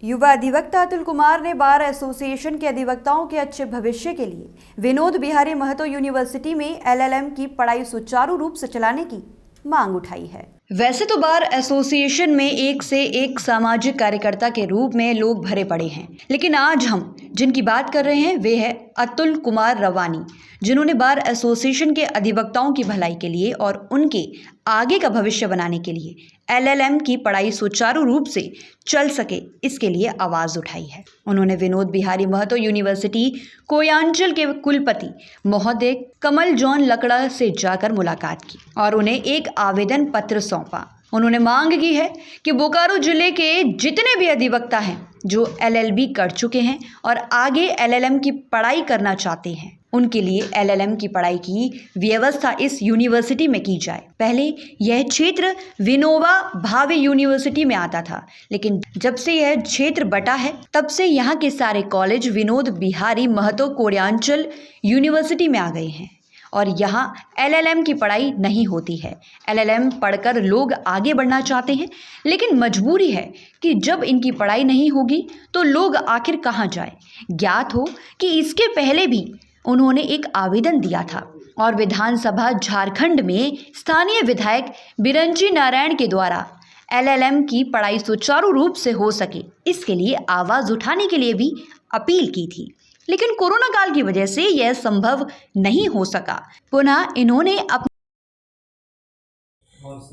युवा अधिवक्ता अतुल कुमार ने बार एसोसिएशन के अधिवक्ताओं के अच्छे भविष्य के लिए विनोद बिहारी महतो यूनिवर्सिटी में एलएलएम की पढ़ाई सुचारू रूप से चलाने की मांग उठाई है। वैसे तो बार एसोसिएशन में एक से एक सामाजिक कार्यकर्ता के रूप में लोग भरे पड़े हैं, लेकिन आज हम जिनकी बात कर रहे हैं वे है अतुल कुमार रवानी, जिन्होंने बार एसोसिएशन के अधिवक्ताओं की भलाई के लिए और उनके आगे का भविष्य बनाने के लिए एलएलएम की पढ़ाई सुचारू रूप से चल सके इसके लिए आवाज़ उठाई है। उन्होंने विनोद बिहारी महतो यूनिवर्सिटी कोयांचल के कुलपति महोदय कमल जॉन लकड़ा से जाकर मुलाकात की और उन्हें एक आवेदन पत्र सौंपा। उन्होंने मांग की है कि बोकारो जिले के जितने भी अधिवक्ता हैं जो एलएलबी कर चुके हैं और आगे एलएलएम की पढ़ाई करना चाहते हैं, उनके लिए एलएलएम की पढ़ाई की व्यवस्था इस यूनिवर्सिटी में की जाए। पहले यह क्षेत्र विनोबा भावे यूनिवर्सिटी में आता था, लेकिन जब से यह क्षेत्र बटा है तब से यहाँ के सारे कॉलेज विनोद बिहारी महतो कोयांचल यूनिवर्सिटी में आ गए हैं और यहाँ एलएलएम की पढ़ाई नहीं होती है। एलएलएम पढ़कर लोग आगे बढ़ना चाहते हैं, लेकिन मजबूरी है कि जब इनकी पढ़ाई नहीं होगी तो लोग आखिर कहाँ जाए। ज्ञात हो कि इसके पहले भी उन्होंने एक आवेदन दिया था और विधानसभा झारखंड में स्थानीय विधायक बिरंची नारायण के द्वारा एलएलएम की पढ़ाई सुचारू रूप से हो सके इसके लिए आवाज़ उठाने के लिए भी अपील की थी, लेकिन कोरोना काल की वजह से यह संभव नहीं हो सका। पुनः इन्होंने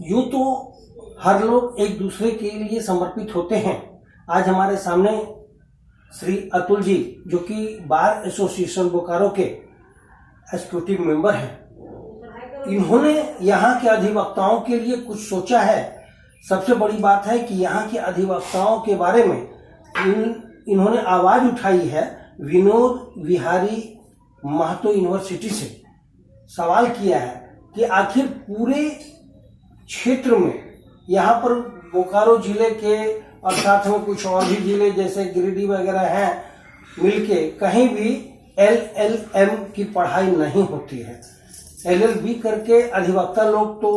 यूं तो हर लोग एक दूसरे के लिए समर्पित होते हैं। आज हमारे सामने श्री अतुल जी, जो कि बार एसोसिएशन बोकारो के एग्जीक्यूटिव मेंबर हैं, इन्होंने यहाँ के अधिवक्ताओं के लिए कुछ सोचा है। सबसे बड़ी बात है कि यहाँ के अधिवक्ताओं के बारे में इन्होंने आवाज उठाई है। विनोद बिहारी महतो यूनिवर्सिटी से सवाल किया है कि आखिर पूरे क्षेत्र में यहाँ पर बोकारो जिले के और साथ में कुछ और भी जिले जैसे गिरिडीह वगैरह हैं, मिलके कहीं भी एलएलएम की पढ़ाई नहीं होती है। एलएलबी करके अधिवक्ता लोग तो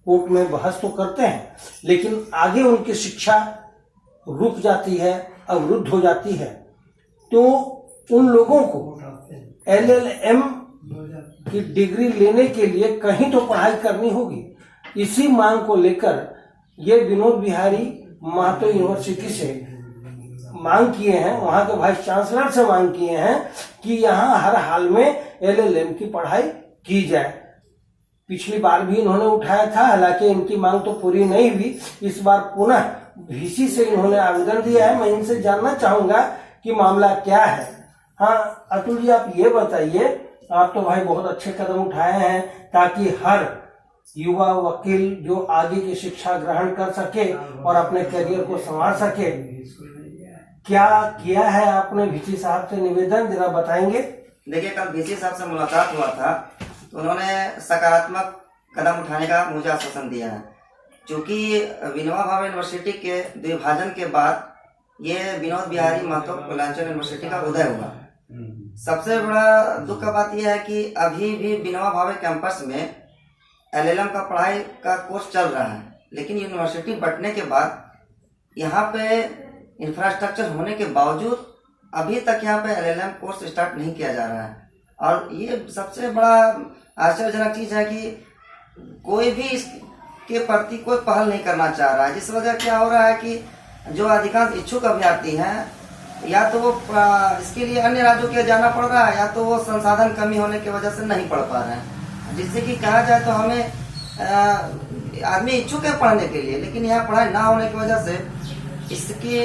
कोर्ट में बहस तो करते हैं, लेकिन आगे उनकी शिक्षा रुक जाती है, अवरुद्ध हो जाती है। तो उन लोगों को एलएलएम की डिग्री लेने के लिए कहीं तो पढ़ाई करनी होगी। इसी मांग को लेकर ये विनोद बिहारी महतो यूनिवर्सिटी से मांग किए हैं, वहां के वाइस चांसलर से मांग किए हैं कि यहाँ हर हाल में एलएलएम की पढ़ाई की जाए। पिछली बार भी इन्होंने उठाया था, हालांकि इनकी मांग तो पूरी नहीं हुई। इस बार पुनः वीसी से इन्होंने आवेदन दिया है। मैं इनसे जानना चाहूंगा कि मामला क्या है। हाँ अतुल जी, आप ये बताइए, आप तो भाई बहुत अच्छे कदम उठाए हैं ताकि हर युवा वकील जो आगे की शिक्षा ग्रहण कर सके और अपने करियर को संवार सके। क्या किया है आपने वीसी साहब से निवेदन, जरा बताएंगे? देखिए, कल वीसी साहब से मुलाकात हुआ था तो उन्होंने सकारात्मक कदम उठाने का मुझे आश्वासन दिया है। क्योंकि विनोबा भावे यूनिवर्सिटी के विभाजन के बाद ये विनोद बिहारी महतो कोयांचल यूनिवर्सिटी का उदय हुआ। सबसे बड़ा दुख का बात यह है कि अभी भी विनोबा भावे कैंपस में एलएलएम का पढ़ाई का कोर्स चल रहा है, लेकिन यूनिवर्सिटी बंटने के बाद यहाँ पे इंफ्रास्ट्रक्चर होने के बावजूद अभी तक यहाँ पे एलएलएम कोर्स स्टार्ट नहीं किया जा रहा है। और ये सबसे बड़ा आश्चर्यजनक चीज़ है कि कोई भी इसके प्रति कोई पहल नहीं करना चाह रहा है, जिस वजह क्या हो रहा है कि जो अधिकांश इच्छुक अभ्यर्थी हैं, या तो वो इसके लिए अन्य राज्यों के जाना पड़ रहा है, या तो वो संसाधन कमी होने की वजह से नहीं पढ़ पा रहे हैं। जिससे कि कहा जाए तो हमें आदमी इच्छुक है पढ़ने के लिए, लेकिन यहाँ पढ़ाई ना होने की वजह से इसकी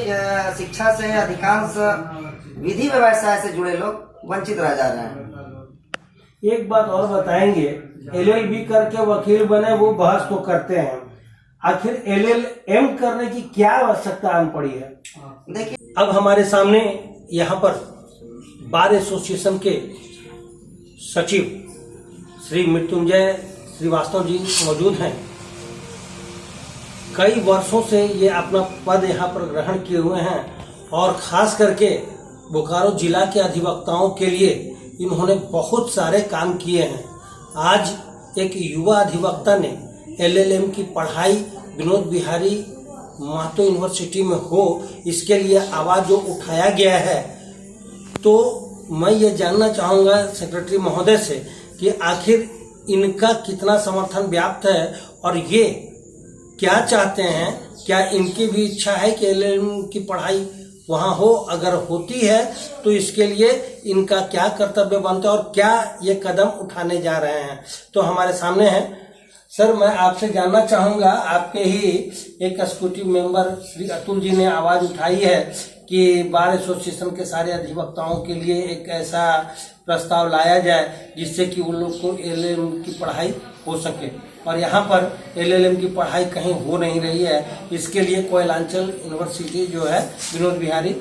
शिक्षा से अधिकांश विधि व्यवसाय से जुड़े लोग वंचित रह जा रहे हैं। एक बात और बताएंगे, एलएलबी करके वकील बने वो बहस तो करते हैं, आखिर एलएलएम करने की क्या आवश्यकता आन पड़ी है? देखिए, अब हमारे सामने यहाँ पर बार एसोसिएशन के सचिव श्री मृत्युंजय श्रीवास्तव जी मौजूद हैं। कई वर्षों से ये अपना पद यहाँ पर ग्रहण किए हुए हैं और खास करके बोकारो जिला के अधिवक्ताओं के लिए इन्होंने बहुत सारे काम किए हैं। आज एक युवा अधिवक्ता ने एलएलएम की पढ़ाई विनोद बिहारी महतो यूनिवर्सिटी में हो, इसके लिए आवाज़ जो उठाया गया है, तो मैं ये जानना चाहूँगा सेक्रेटरी महोदय से कि आखिर इनका कितना समर्थन व्याप्त है और ये क्या चाहते हैं। क्या इनकी भी इच्छा है कि एलएलएम की पढ़ाई वहाँ हो? अगर होती है तो इसके लिए इनका क्या कर्तव्य बनता है और क्या ये कदम उठाने जा रहे हैं। तो हमारे सामने हैं सर, मैं आपसे जानना चाहूँगा, आपके ही एक एग्जीक्यूटिव मेंबर श्री अतुल जी ने आवाज़ उठाई है कि बार एसोसिएशन के सारे अधिवक्ताओं के लिए एक ऐसा प्रस्ताव लाया जाए जिससे कि उन लोग को एलएलएम की पढ़ाई हो सके, और यहाँ पर एलएलएम की पढ़ाई कहीं हो नहीं रही है। इसके लिए कोयलांचल यूनिवर्सिटी जो है विनोद बिहारी,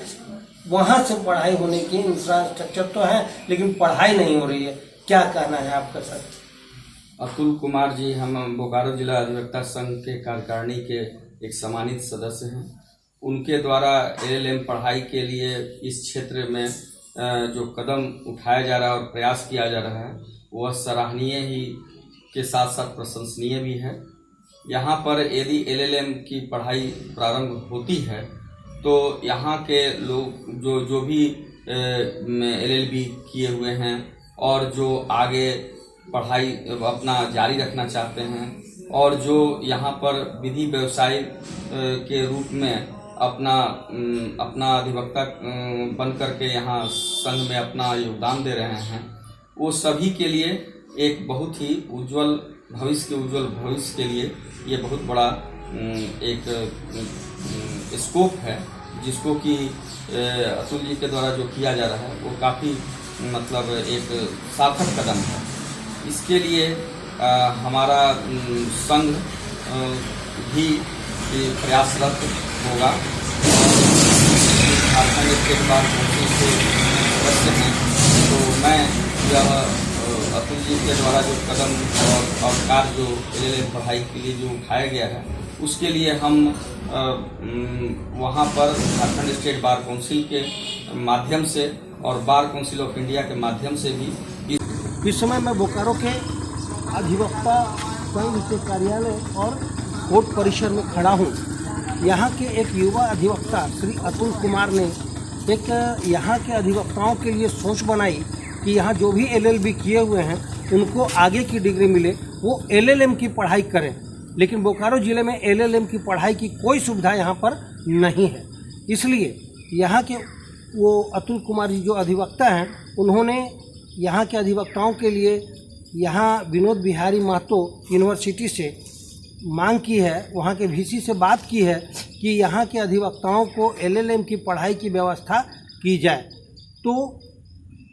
वहाँ से पढ़ाई होने की इंफ्रास्ट्रक्चर तो है लेकिन पढ़ाई नहीं हो रही है। क्या कहना है आपका सर? अतुल कुमार जी, हम बोकारो जिला अधिवक्ता संघ के कार्यकारिणी के एक सम्मानित सदस्य हैं। उनके द्वारा एलएलएम पढ़ाई के लिए इस क्षेत्र में जो कदम उठाया जा रहा है और प्रयास किया जा रहा है, वह सराहनीय ही के साथ साथ प्रशंसनीय भी है। यहाँ पर यदि एलएलएम की पढ़ाई प्रारंभ होती है तो यहाँ के लोग जो भी एलएलबी किए हुए हैं और जो आगे पढ़ाई अपना जारी रखना चाहते हैं और जो यहाँ पर विधि व्यवसाय के रूप में अपना अधिवक्ता बन करके यहाँ संघ में अपना योगदान दे रहे हैं, वो सभी के लिए एक बहुत ही उज्जवल भविष्य के लिए ये बहुत बड़ा एक स्कोप है, जिसको कि अतुल जी के द्वारा जो किया जा रहा है वो काफ़ी मतलब एक सार्थक कदम है। इसके लिए हमारा संघ भी प्रयासरत होगा। झारखंड स्टेट बार काउंसिल के सदस्य हैं, तो मैं यह अतुल जी के द्वारा जो कदम और कार्य जो एलएलएम पढ़ाई के लिए जो उठाया गया है, उसके लिए हम वहाँ पर झारखंड स्टेट बार काउंसिल के माध्यम से और बार काउंसिल ऑफ इंडिया के माध्यम से भी इस समय मैं बोकारो के अधिवक्ता संघ के कार्यालय और कोर्ट परिसर में खड़ा हूँ। यहाँ के एक युवा अधिवक्ता श्री अतुल कुमार ने एक यहाँ के अधिवक्ताओं के लिए सोच बनाई कि यहाँ जो भी एलएलबी किए हुए हैं उनको आगे की डिग्री मिले, वो एलएलएम की पढ़ाई करें। लेकिन बोकारो ज़िले में एलएलएम की पढ़ाई की कोई सुविधा यहाँ पर नहीं है। इसलिए यहाँ के वो अतुल कुमार जी जो अधिवक्ता हैं, उन्होंने यहाँ के अधिवक्ताओं के लिए यहाँ विनोद बिहारी महतो यूनिवर्सिटी से मांग की है, वहाँ के वीसी से बात की है कि यहाँ के अधिवक्ताओं को एलएलएम की पढ़ाई की व्यवस्था की जाए। तो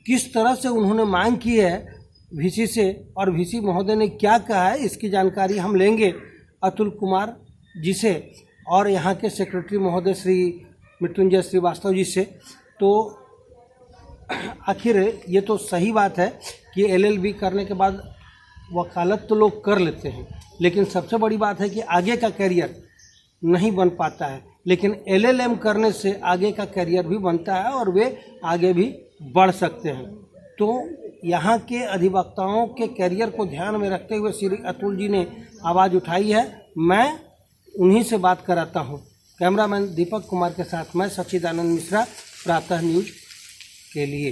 किस तरह से उन्होंने मांग की है वीसी से और वीसी महोदय ने क्या कहा है, इसकी जानकारी हम लेंगे अतुल कुमार जी से और यहाँ के सेक्रेटरी महोदय श्री मृत्युंजय श्रीवास्तव जी से। तो आखिर ये तो सही बात है कि एलएलबी करने के बाद वकालत तो लोग कर लेते हैं, लेकिन सबसे बड़ी बात है कि आगे का करियर नहीं बन पाता है। लेकिन एलएलएम करने से आगे का करियर भी बनता है और वे आगे भी बढ़ सकते हैं। तो यहाँ के अधिवक्ताओं के करियर को ध्यान में रखते हुए श्री अतुल जी ने आवाज़ उठाई है। मैं उन्हीं से बात कराता हूँ। कैमरामैन दीपक कुमार के साथ मैं सच्चिदानंद मिश्रा, प्रातः न्यूज के लिए।